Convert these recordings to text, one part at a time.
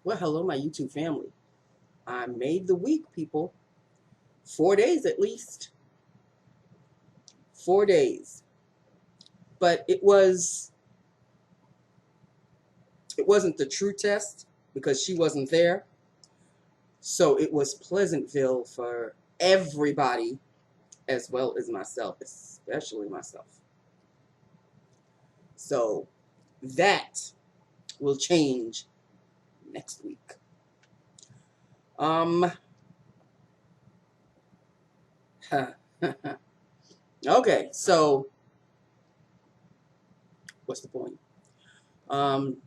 Well, hello, my YouTube family. I made the week, people. 4 days at least. 4 days. But it wasn't the true test because she wasn't there. So it was Pleasantville for everybody as well as myself, especially myself. So that will change next week. Um okay, so what's the point? Um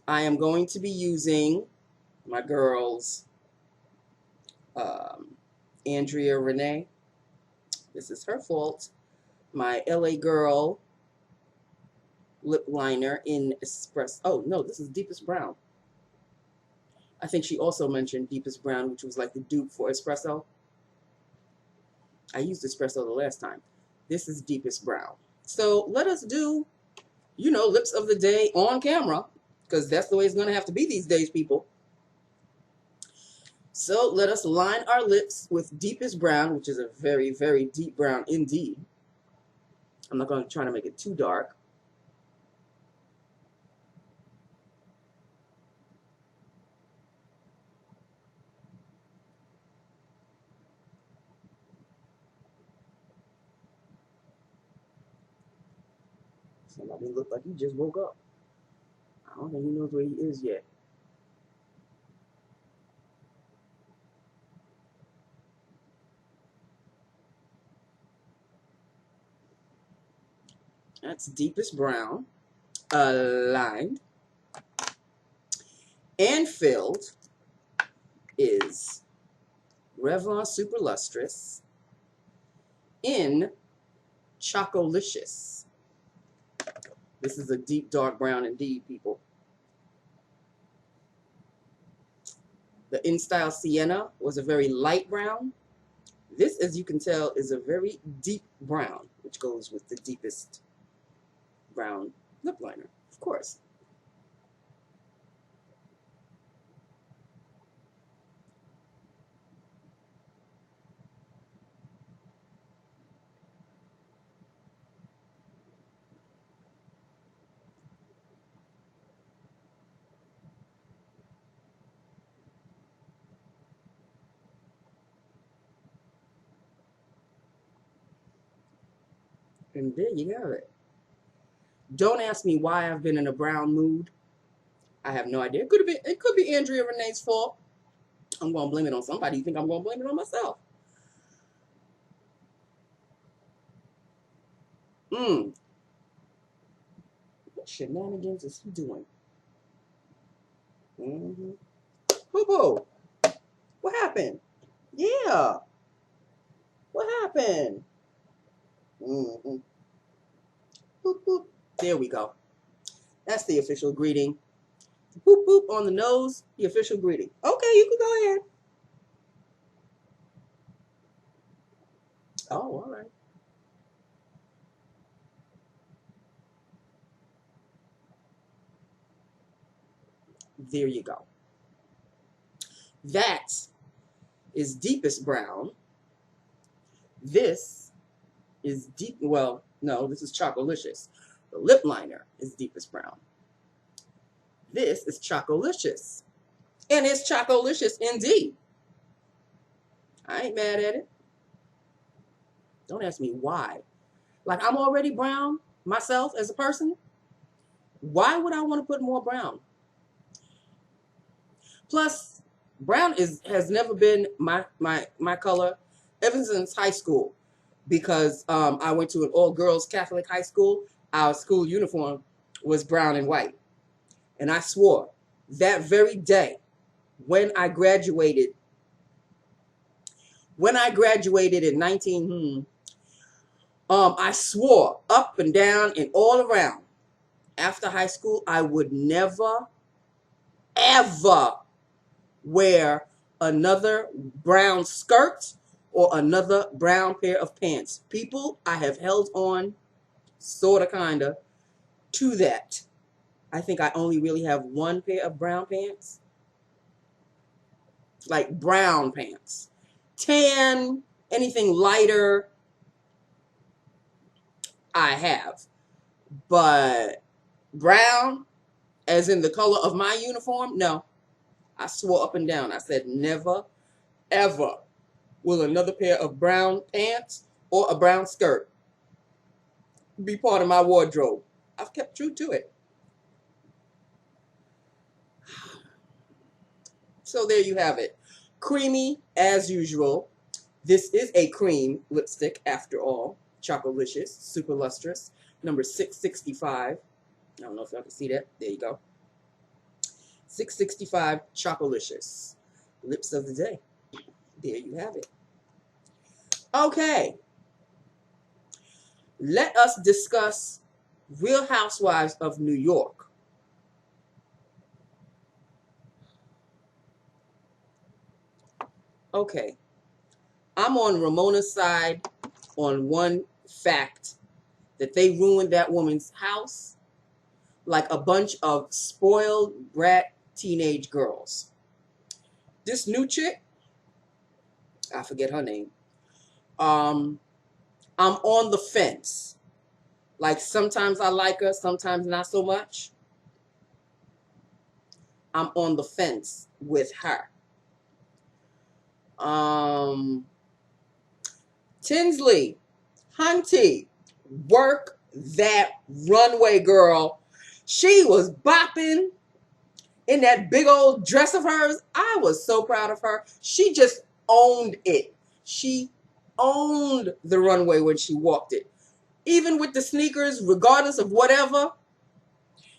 I am going to be using my girls, um, Andrea Renee. This is her fault. My LA Girl lip liner in Espresso. Oh, no, this is Deepest Brown. I think she also mentioned Deepest Brown, which was like the dupe for Espresso. I used Espresso the last time. This is Deepest Brown. So let us do, lips of the day on camera, because that's the way it's going to have to be these days, people. So let us line our lips with Deepest Brown, which is a very, very deep brown indeed. I'm not going to try to make it too dark. Somebody look like he just woke up. I don't think he knows where he is yet. That's Deepest Brown, lined and filled is Revlon Super Lustrous in Choco-Liscious. This is a deep dark brown indeed, people. The InStyle Sienna was a very light brown. This, as you can tell, is a very deep brown, which goes with the deepest brown lip liner, of course. And there you have it. Don't ask me why I've been in a brown mood. I have no idea. It could be Andrea Renee's fault. I'm gonna blame it on somebody. You think I'm gonna blame it on myself? What shenanigans is he doing? Mm-hmm. Boo boo. What happened? Yeah. What happened? Mm-hmm. Boop boop. There we go. That's the official greeting. Boop boop on the nose. The official greeting. Okay, you can go ahead. Oh, all right. There you go. That is Deepest Brown. This is deep. Well, no, this is Choco-Licious. The lip liner is Deepest Brown. This is Choco-Licious. And it's Choco-Licious indeed. I ain't mad at it. Don't ask me why. Like, I'm already brown myself as a person. Why would I want to put more brown? Plus, brown has never been my color ever since high school, because I went to an all-girls Catholic high school. Our school uniform was brown and white. And I swore that very day when I graduated, in 19, I swore up and down and all around after high school, I would never, ever wear another brown skirt or another brown pair of pants. People, I have held on, sort of, kind of, to that. I think I only really have one pair of brown pants. Like brown pants. Tan, anything lighter, I have. But brown, as in the color of my uniform, no. I swore up and down. I said never, ever will another pair of brown pants or a brown skirt be part of my wardrobe. I've kept true to it. So there you have it. Creamy as usual. This is a cream lipstick after all. Choco-Liscious, super lustrous. Number 665. I don't know if y'all can see that. There you go. 665 Choco-Liscious. Lips of the day. There you have it. Okay. Let us discuss Real Housewives of New York. Okay. I'm on Ramona's side on one fact, that they ruined that woman's house like a bunch of spoiled brat teenage girls. This new chick, I forget her name. I'm on the fence. Like sometimes I like her, sometimes not so much. I'm on the fence with her. Tinsley, Hunty, work that runway, girl. She was bopping in that big old dress of hers. I was so proud of her. She just owned it. She owned the runway when she walked it. Even with the sneakers, regardless of whatever,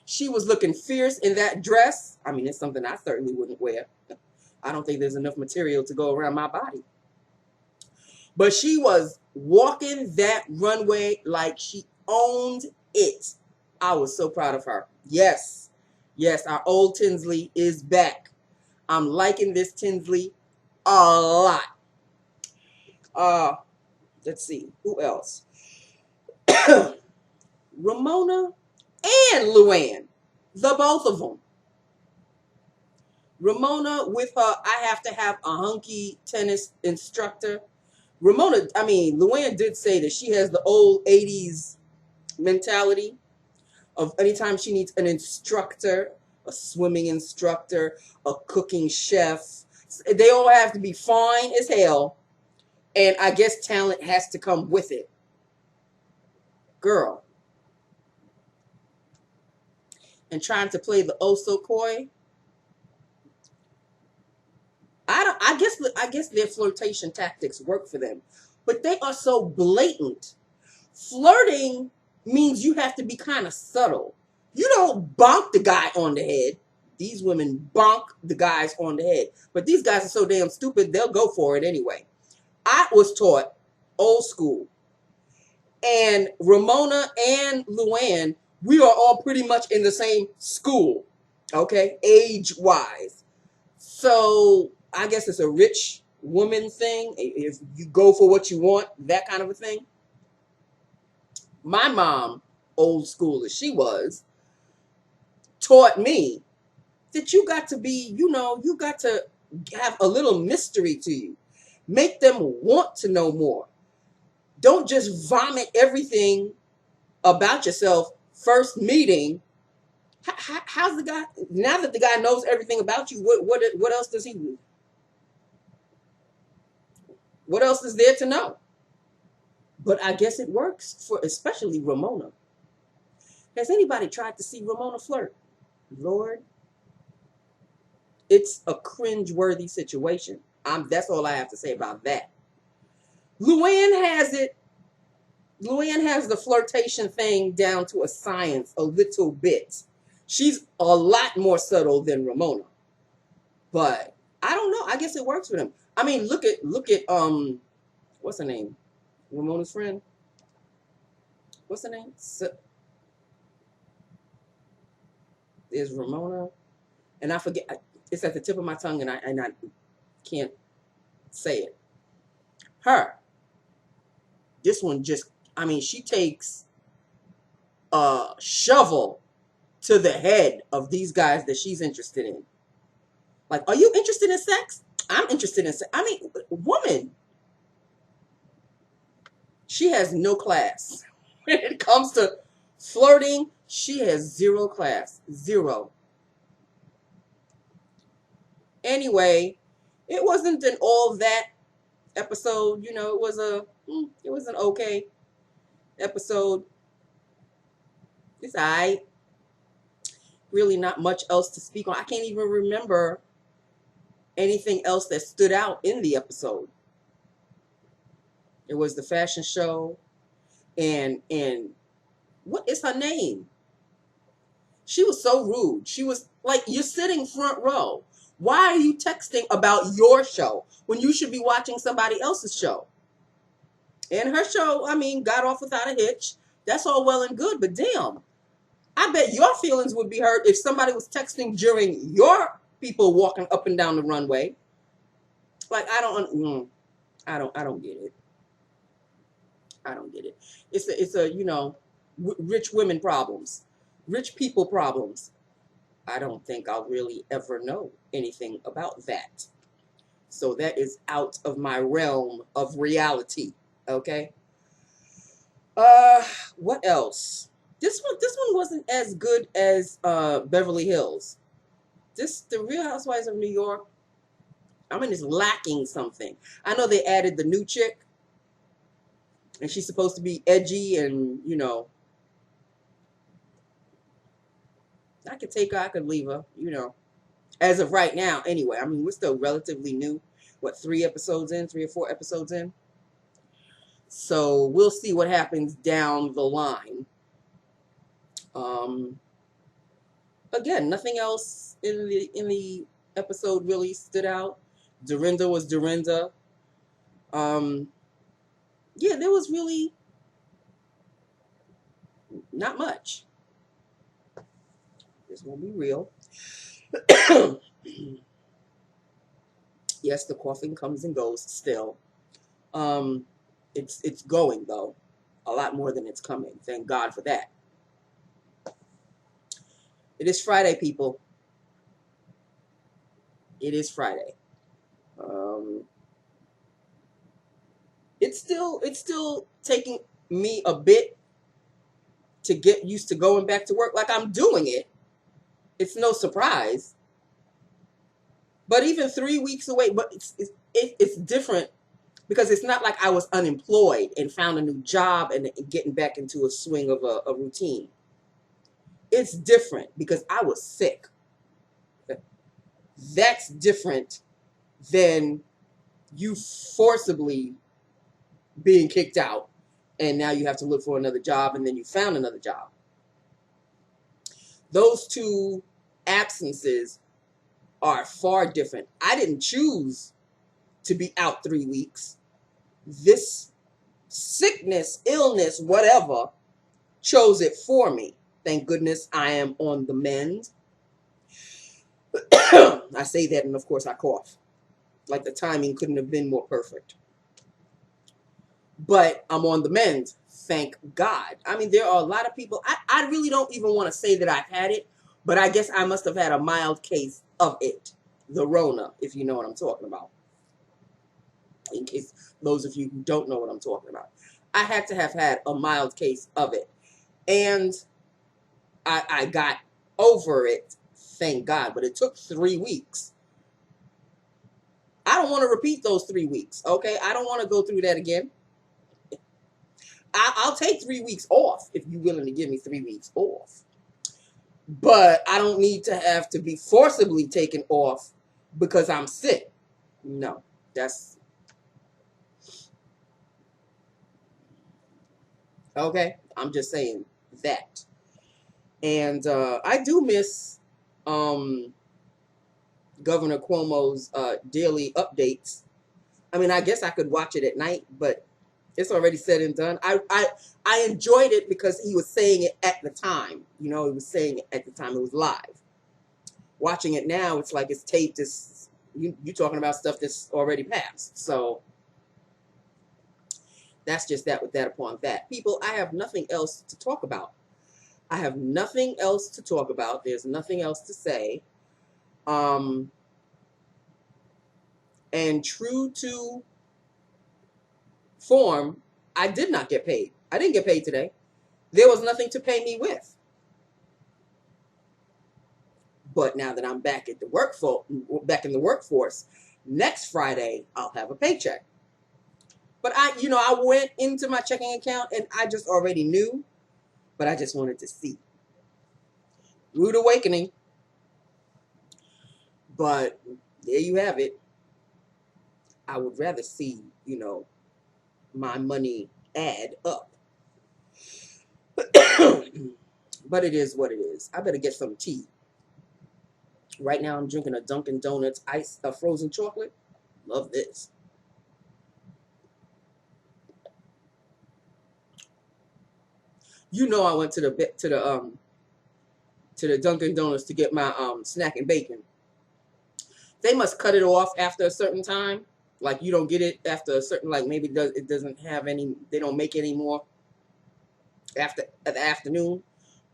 she was looking fierce in that dress. I mean, it's something I certainly wouldn't wear. I don't think there's enough material to go around my body. But she was walking that runway like she owned it. I was so proud of her. Yes. Yes, our old Tinsley is back. I'm liking this Tinsley a lot. Let's see. Who else? Ramona and Luann. The both of them. Ramona with her, I have to have a hunky tennis instructor. Luann did say that she has the old 80s mentality of anytime she needs an instructor, a swimming instructor, a cooking chef, they all have to be fine as hell. And I guess talent has to come with it. Girl. And trying to play the oh so coy. I guess their flirtation tactics work for them. But they are so blatant. Flirting means you have to be kind of subtle. You don't bonk the guy on the head. These women bonk the guys on the head. But these guys are so damn stupid, they'll go for it anyway. I was taught old school. And Ramona and Luann, we are all pretty much in the same school. Okay? Age-wise. So I guess it's a rich woman thing. If you go for what you want, that kind of a thing. My mom, old school as she was, taught me that you got to be, you got to have a little mystery to you. Make them want to know more. Don't just vomit everything about yourself first meeting. How's the guy, now that the guy knows everything about you, what else does he do? What else is there to know? But I guess it works for especially Ramona. Has anybody tried to see Ramona flirt? Lord, it's a cringe-worthy situation. That's all I have to say about that. Luann has it. Luann has the flirtation thing down to a science a little bit. She's a lot more subtle than Ramona. But I don't know. I guess it works for them. I mean, look at what's her name? Ramona's friend. What's her name? There's Ramona, and I forget. It's at the tip of my tongue, and I can't say it. Her. This one just. I mean, she takes a shovel to the head of these guys that she's interested in. Like, are you interested in sex? I'm interested in sex. I mean, woman, she has no class. When it comes to flirting, she has zero class. Zero. Anyway, it wasn't an all that episode. You know, it was an okay episode. It's alright. Really not much else to speak on. I can't even remember anything else that stood out in the episode. It was the fashion show, and what is her name? She was so rude. She was like, you're sitting front row. Why are you texting about your show when you should be watching somebody else's show? And her show, I mean, got off without a hitch. That's all well and good, but damn, I bet your feelings would be hurt if somebody was texting during your people walking up and down the runway. Like, I don't get it. I don't get it. It's a rich women problems, rich people problems. I don't think I'll really ever know anything about that. So that is out of my realm of reality. Okay. What else? This one wasn't as good as Beverly Hills. The Real Housewives of New York, I mean, it's lacking something. I know they added the new chick, and she's supposed to be edgy, and I could take her, I could leave her, as of right now. Anyway, I mean, we're still relatively new. What, 3 or 4 episodes in? So we'll see what happens down the line. Again, nothing else in the episode really stood out. Dorinda was Dorinda. Yeah, there was really not much. This won't be real. Yes, the coughing comes and goes still. It's going though, a lot more than it's coming. Thank God for that. It is Friday, people. It is Friday. It's still taking me a bit to get used to going back to work. Like, I'm doing it. It's no surprise. But even 3 weeks away, but it's different because it's not like I was unemployed and found a new job and getting back into a swing of a routine. It's different because I was sick. That's different than you forcibly being kicked out and now you have to look for another job and then you found another job. Those two absences are far different. I didn't choose to be out 3 weeks. This sickness, illness, whatever, chose it for me. Thank goodness I am on the mend. I say that and of course I cough. Like the timing couldn't have been more perfect. But I'm on the mend. Thank God. I mean, there are a lot of people. I really don't even want to say that I've had it, but I guess I must have had a mild case of it. The Rona, if you know what I'm talking about. In case those of you who don't know what I'm talking about. I had to have had a mild case of it. And I got over it, thank God. But it took 3 weeks. I don't want to repeat those 3 weeks, okay? I don't want to go through that again. I'll take 3 weeks off if you're willing to give me 3 weeks off. But I don't need to have to be forcibly taken off because I'm sick. No, that's... Okay? I'm just saying that. And I do miss Governor Cuomo's daily updates. I mean, I guess I could watch it at night, but it's already said and done. I enjoyed it because he was saying it at the time. You know, he was saying it at the time. It was live. Watching it now, it's like it's taped. You're talking about stuff that's already passed. So that's just that with that upon that. People, I have nothing else to talk about. I have nothing else to talk about. There's nothing else to say. And true to form, I did not get paid. I didn't get paid today. There was nothing to pay me with. But now that I'm back at the back in the workforce, next Friday I'll have a paycheck. But I went into my checking account and I just already knew, but I just wanted to see. Rude awakening. But there you have it. I would rather see, my money add up. But it is what it is. I better get some tea. Right now I'm drinking a Dunkin' Donuts frozen chocolate. Love this. I went to the Dunkin' Donuts to get my snack and bacon. They must cut it off after a certain time. Like you don't get it after a certain, like maybe it doesn't have any, they don't make any more after the afternoon,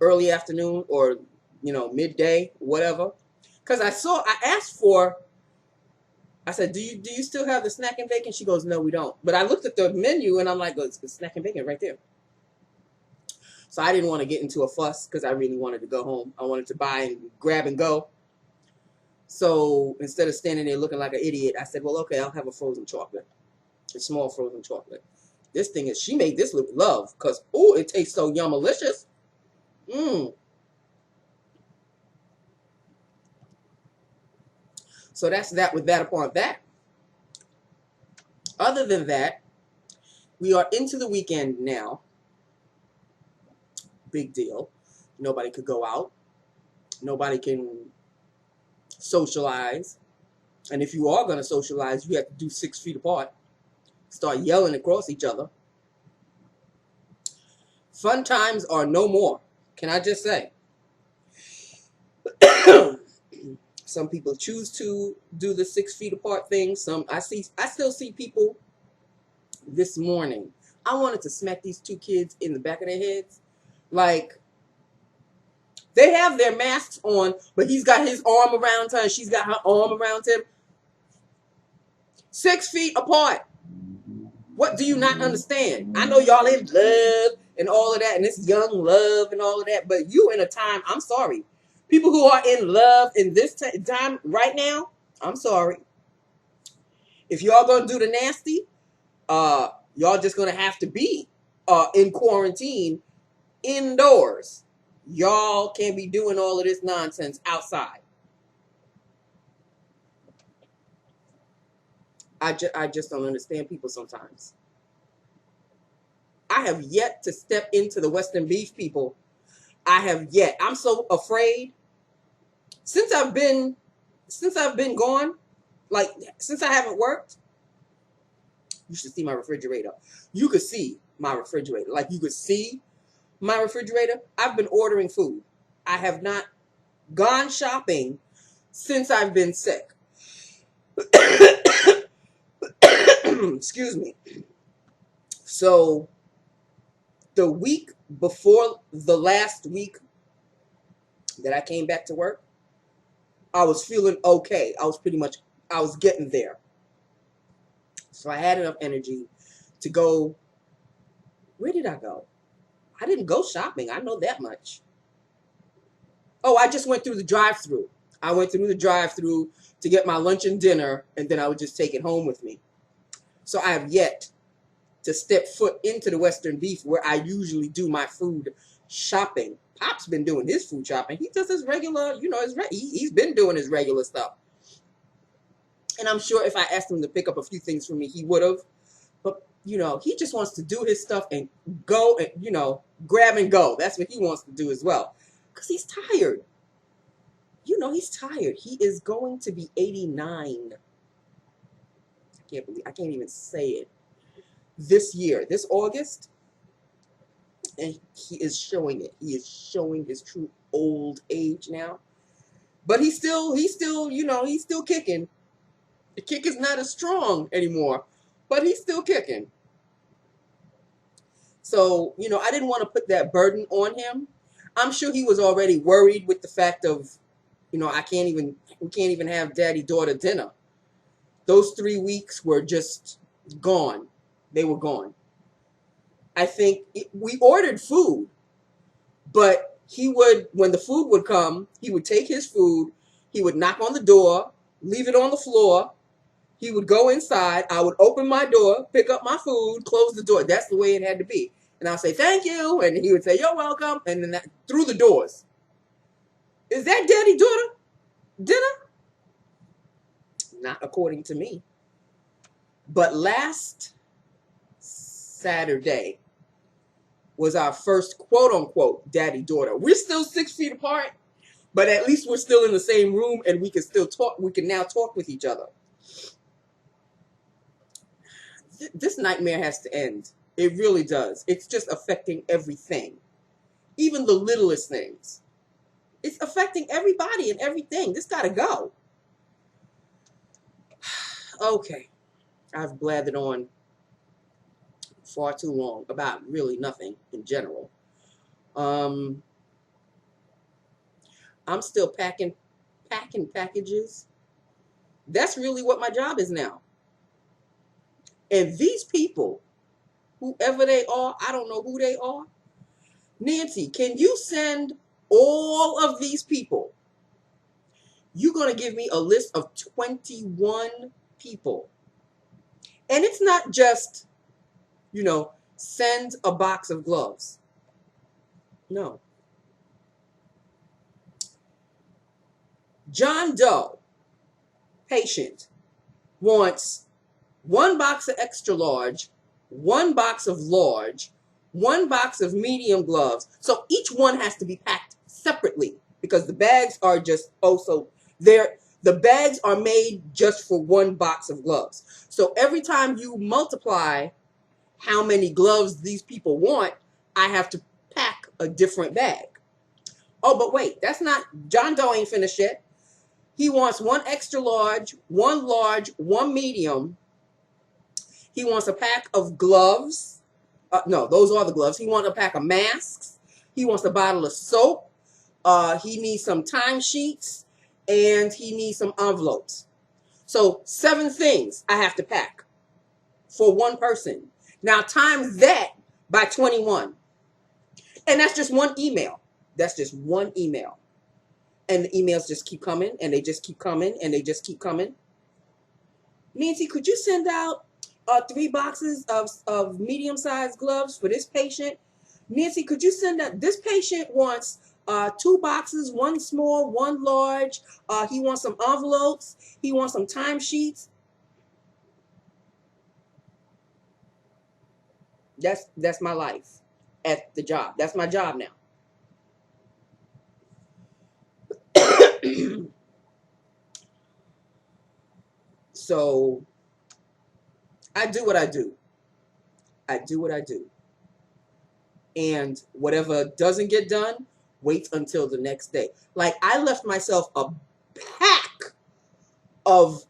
early afternoon, or midday, whatever. Because I asked for, I said, do you still have the snack and bacon? She goes, no, we don't. But I looked at the menu and I'm like, it's the snack and bacon right there. So I didn't want to get into a fuss because I really wanted to go home. I wanted to buy and grab and go. So instead of standing there looking like an idiot, I said, well, okay, I'll have a frozen chocolate, a small frozen chocolate. This thing is, she made this with love because, oh, it tastes so yummalicious. So that's that with that upon that. Other than that, we are into the weekend now. Big deal. Nobody could go out. Nobody can socialize. And if you are going to socialize, you have to do 6 feet apart. Start yelling across each other. Fun times are no more. Can I just say? Some people choose to do the 6 feet apart thing. I still see people this morning. I wanted to smack these 2 kids in the back of their heads. Like, they have their masks on, but he's got his arm around her and she's got her arm around him. 6 feet apart. What do you not understand? I know y'all in love and all of that, and it's young love and all of that, but you in a time, I'm sorry. People who are in love in this time right now, I'm sorry. If y'all gonna do the nasty, y'all just gonna have to be in quarantine indoors. Y'all can't be doing all of this nonsense outside. I just don't understand people sometimes. I have yet to step into the Western beef, people. I have yet. I'm so afraid. Since I've been gone, like since I haven't worked, you should see my refrigerator. You could see my refrigerator. Like you could see my refrigerator. I've been ordering food. I have not gone shopping since I've been sick. Excuse me. So the week before the last week that I came back to work, I was feeling okay. I was getting there. So I had enough energy to go. Where did I go? I didn't go shopping. I know that much. Oh, I just went through the drive-thru. I went through the drive-thru to get my lunch and dinner, and then I would just take it home with me. So I have yet to step foot into the Western Beef where I usually do my food shopping. Pop's been doing his food shopping. He does his regular, he's been doing his regular stuff. And I'm sure if I asked him to pick up a few things for me, he would have. But, he just wants to do his stuff and go and, grab and go. That's what he wants to do as well. Because he's tired. He's tired. He is going to be 89. I can't even say it. This year, this August. And he is showing it. He is showing his true old age now. But he's still kicking. The kick is not as strong anymore, but he's still kicking. So, I didn't want to put that burden on him. I'm sure he was already worried with the fact of, we can't even have daddy-daughter dinner. Those 3 weeks were just gone. They were gone. I think we ordered food, but when the food would come, he would take his food, he would knock on the door, leave it on the floor. He would go inside. I would open my door, pick up my food, close the door. That's the way it had to be. And I'll say, thank you. And he would say, you're welcome. And then through the doors. Is that daddy-daughter dinner? Not according to me. But last Saturday was our first quote-unquote daddy-daughter. We're still 6 feet apart, but at least we're still in the same room and we can still talk. We can now talk with each other. This nightmare has to end. It really does. It's just affecting everything. Even the littlest things. It's affecting everybody and everything. This gotta go. Okay. I've blathered on far too long about really nothing in general. I'm still packing packages. That's really what my job is now. And these people, whoever they are, I don't know who they are. Nancy, can you send all of these people? You're going to give me a list of 21 people. And it's not just, send a box of gloves. No. John Doe, patient, wants 1 box of extra large, 1 box of large, 1 box of medium gloves. So each one has to be packed separately because the bags are just the bags are made just for 1 box of gloves. So every time you multiply how many gloves these people want, I have to pack a different bag. Oh, but wait, John Doe ain't finished yet. He wants 1 extra large, 1 medium. He wants a pack of gloves. No, those are the gloves. He wants a pack of masks. He wants a bottle of soap. He needs some timesheets. And he needs some envelopes. So 7 things I have to pack for 1 person. Now times that by 21. And that's just 1 email. That's just 1 email. And the emails just keep coming, and they just keep coming, and they just keep coming. Nancy, could you send out 3 boxes of medium-sized gloves for this patient? Nancy, could you send out, this patient wants 2 boxes, 1 small, 1 large. He wants some envelopes. He wants some timesheets. That's my life at the job. That's my job now. So I do what I do. I do what I do. And whatever doesn't get done, wait until the next day. Like, I left myself a pack of,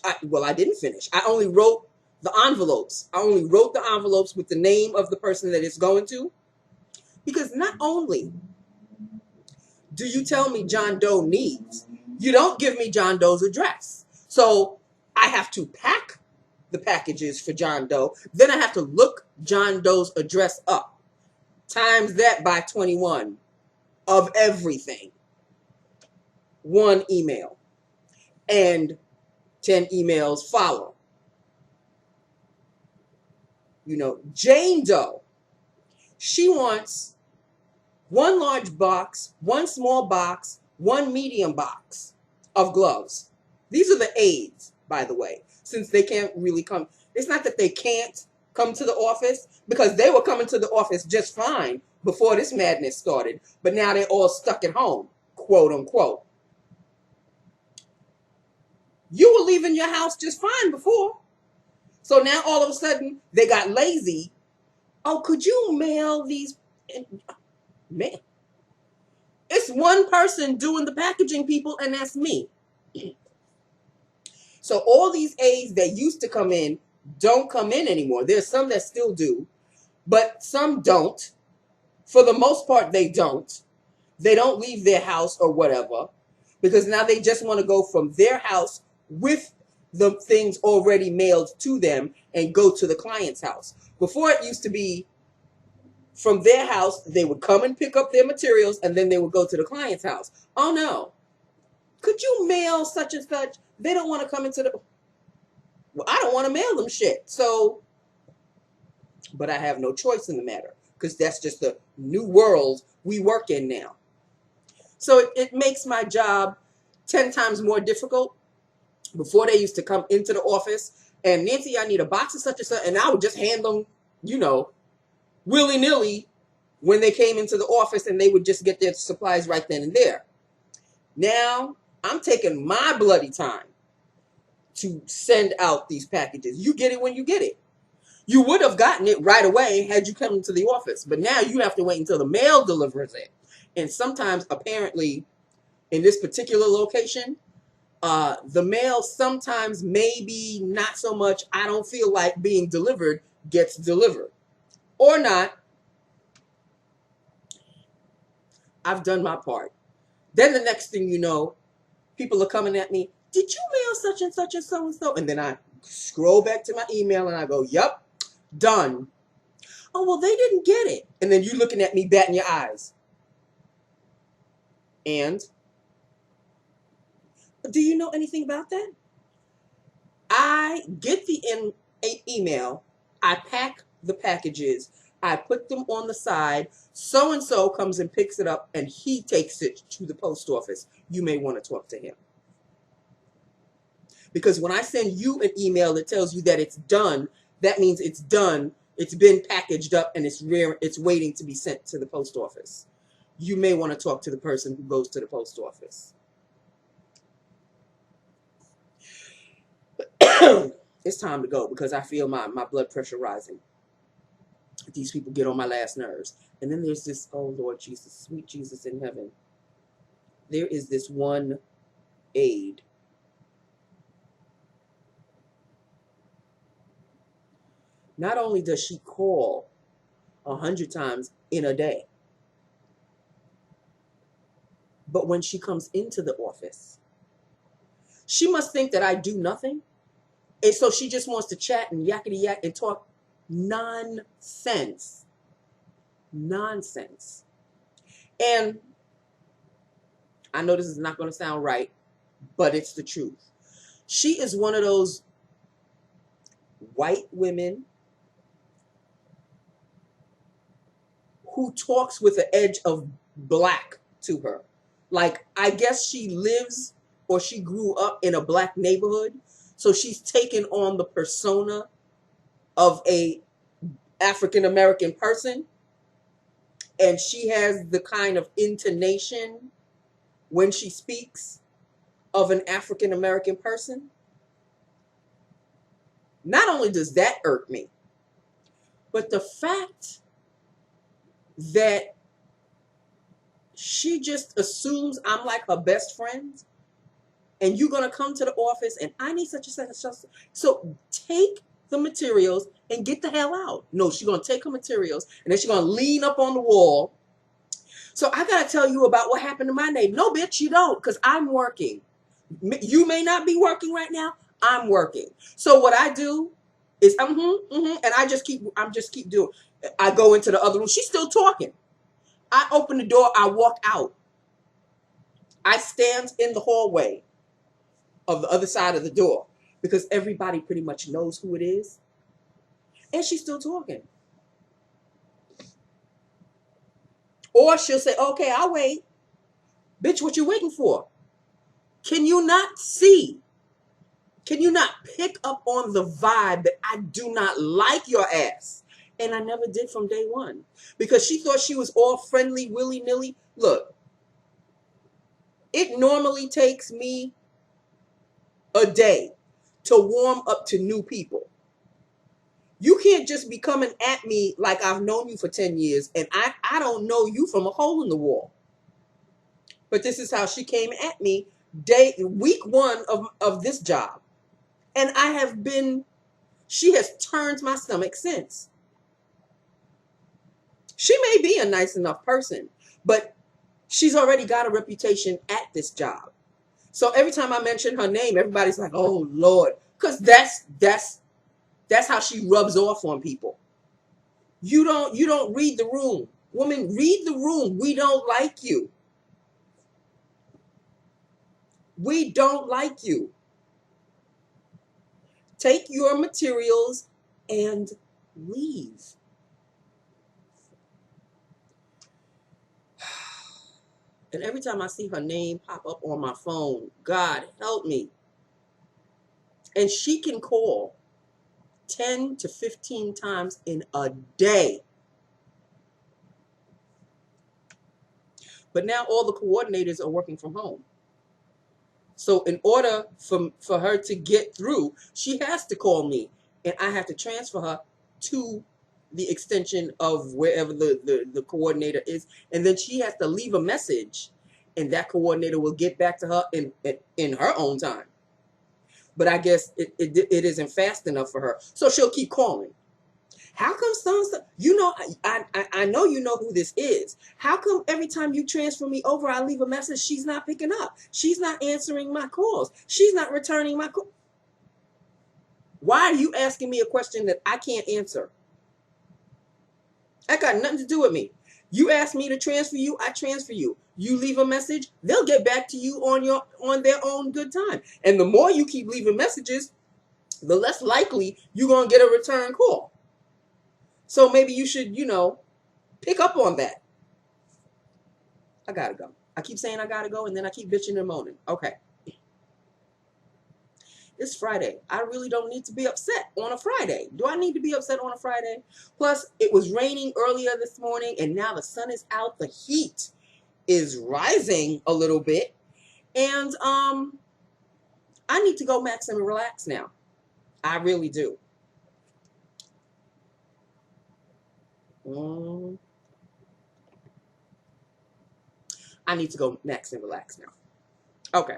I didn't finish. I only wrote the envelopes. I only wrote the envelopes with the name of the person that it's going to. Because not only do you tell me John Doe needs, you don't give me John Doe's address. So I have to pack the packages for John Doe. Then I have to look John Doe's address up. Times that by 21 of everything. 1 email. And 10 emails follow. Jane Doe, she wants 1 large box, 1 small box, 1 medium box of gloves. These are the aides, by the way, since they can't really come. It's not that they can't come to the office, because they were coming to the office just fine before this madness started, but now they're all stuck at home, quote unquote. You were leaving your house just fine before. So now all of a sudden they got lazy. Oh, could you mail these? Man, it's 1 person doing the packaging, people, and that's me. So all these aides that used to come in don't come in anymore. There's some that still do, but some don't. For the most part, they don't. They don't leave their house or whatever, because now they just want to go from their house with the things already mailed to them and go to the client's house. Before, it used to be from their house, they would come and pick up their materials, and then they would go to the client's house. Oh no. Could you mail such and such? They don't want to come into the... Well, I don't want to mail them shit. So, but I have no choice in the matter, because that's just the new world we work in now. So it makes my job 10 times more difficult. Before, they used to come into the office and, Nancy, I need a box of such and such, and I would just hand them, you know, willy-nilly when they came into the office, and they would just get their supplies right then and there. Now, I'm taking my bloody time to send out these packages. You get it when you get it. You would have gotten it right away had you come into the office, but now you have to wait until the mail delivers it. And sometimes, apparently, in this particular location, the mail sometimes, maybe not so much, I don't feel like being delivered, gets delivered. Or not. I've done my part. Then the next thing you know, people are coming at me, did you mail such and such and so and so? And then I scroll back to my email and I go, yep, done. Oh, well, they didn't get it. And then you looking at me, batting your eyes. And do you know anything about that? I get the email, I pack the packages, I put them on the side, so-and-so comes and picks it up, and he takes it to the post office. You may want to talk to him. Because when I send you an email that tells you that it's done, that means it's done, it's been packaged up, and it's waiting to be sent to the post office. You may want to talk to the person who goes to the post office. It's time to go, because I feel my blood pressure rising. These people get on my last nerves. And then there's this, oh Lord Jesus, sweet Jesus in heaven. There is this one aide. Not only does she call 100 times in a day, but when she comes into the office, she must think that I do nothing. And so she just wants to chat and yakety yak and talk nonsense. Nonsense. And I know this is not going to sound right, but it's the truth. She is one of those white women who talks with an edge of black to her. Like, I guess she lives or she grew up in a black neighborhood, so she's taken on the persona of a African American person, and she has the kind of intonation when she speaks of an African American person. Not only does that irk me, but the fact that she just assumes I'm like her best friend, and you're going to come to the office and I need such and such. So take the materials and get the hell out. No, she's going to take her materials and then she's going to lean up on the wall. So I got to tell you about what happened to my neighbor. No, bitch, you don't, because I'm working. You may not be working right now. I'm working. So what I do is, and I just keep doing. I go into the other room. She's still talking. I open the door. I walk out. I stand in the hallway of the other side of the door, because everybody pretty much knows who it is. And she's still talking. Or she'll say, okay, I'll wait. Bitch, what you waiting for? Can you not see? Can you not pick up on the vibe that I do not like your ass? And I never did from day one, because she thought she was all friendly, willy-nilly. Look, it normally takes me a day to warm up to new people. You can't just be coming at me like I've known you for 10 years and I don't know you from a hole in the wall. But this is how she came at me week one of this job. And she has turned my stomach since. She may may be a nice enough person, but she's already got a reputation at this job. So every time I mention her name, everybody's like, "Oh Lord," because that's how she rubs off on people. You don't read the room, woman. Read the room. We don't like you. We don't like you. Take your materials and leave. And every time I see her name pop up on my phone, God help me. And she can call 10 to 15 times in a day. But now all the coordinators are working from home. So in order for her to get through, she has to call me. And I have to transfer her to the extension of wherever the coordinator is. And then she has to leave a message. And that coordinator will get back to her in her own time. But I guess it isn't fast enough for her. So she'll keep calling. How come so-and-so, you know, I know you know who this is. How come every time you transfer me over, I leave a message, she's not picking up? She's not answering my calls. She's not returning my call. Why are you asking me a question that I can't answer? That got nothing to do with me. You ask me to transfer you, I transfer you. You leave a message, they'll get back to you on their own good time. And the more you keep leaving messages, the less likely you're going to get a return call. So maybe you should, pick up on that. I gotta go. I keep saying I gotta go, and then I keep bitching and moaning. Okay. It's Friday. I really don't need to be upset on a Friday. Do I need to be upset on a Friday? Plus, it was raining earlier this morning, and now the sun is out. The heat is rising a little bit. And I need to go max and relax now. I really do. I need to go max and relax now. Okay.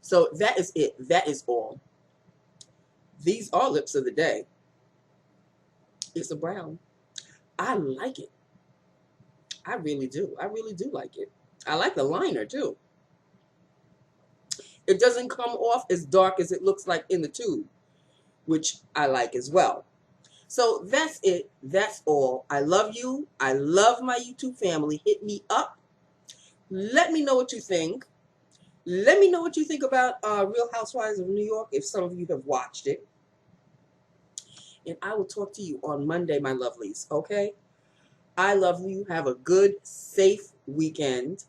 So that is it. That is all. These are lips of the day. It's a brown. I like it. I really do. I really do like it. I like the liner too. It doesn't come off as dark as it looks like in the tube, which I like as well. So that's it. That's all. I love you. I love my YouTube family. Hit me up. Let me know what you think. Let me know what you think about Real Housewives of New York, if some of you have watched it. And I will talk to you on Monday, my lovelies, okay? I love you. Have a good, safe weekend.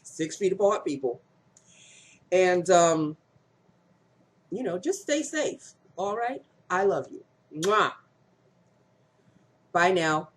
6 feet apart, people. And, just stay safe, all right? I love you. Mwah. Bye now.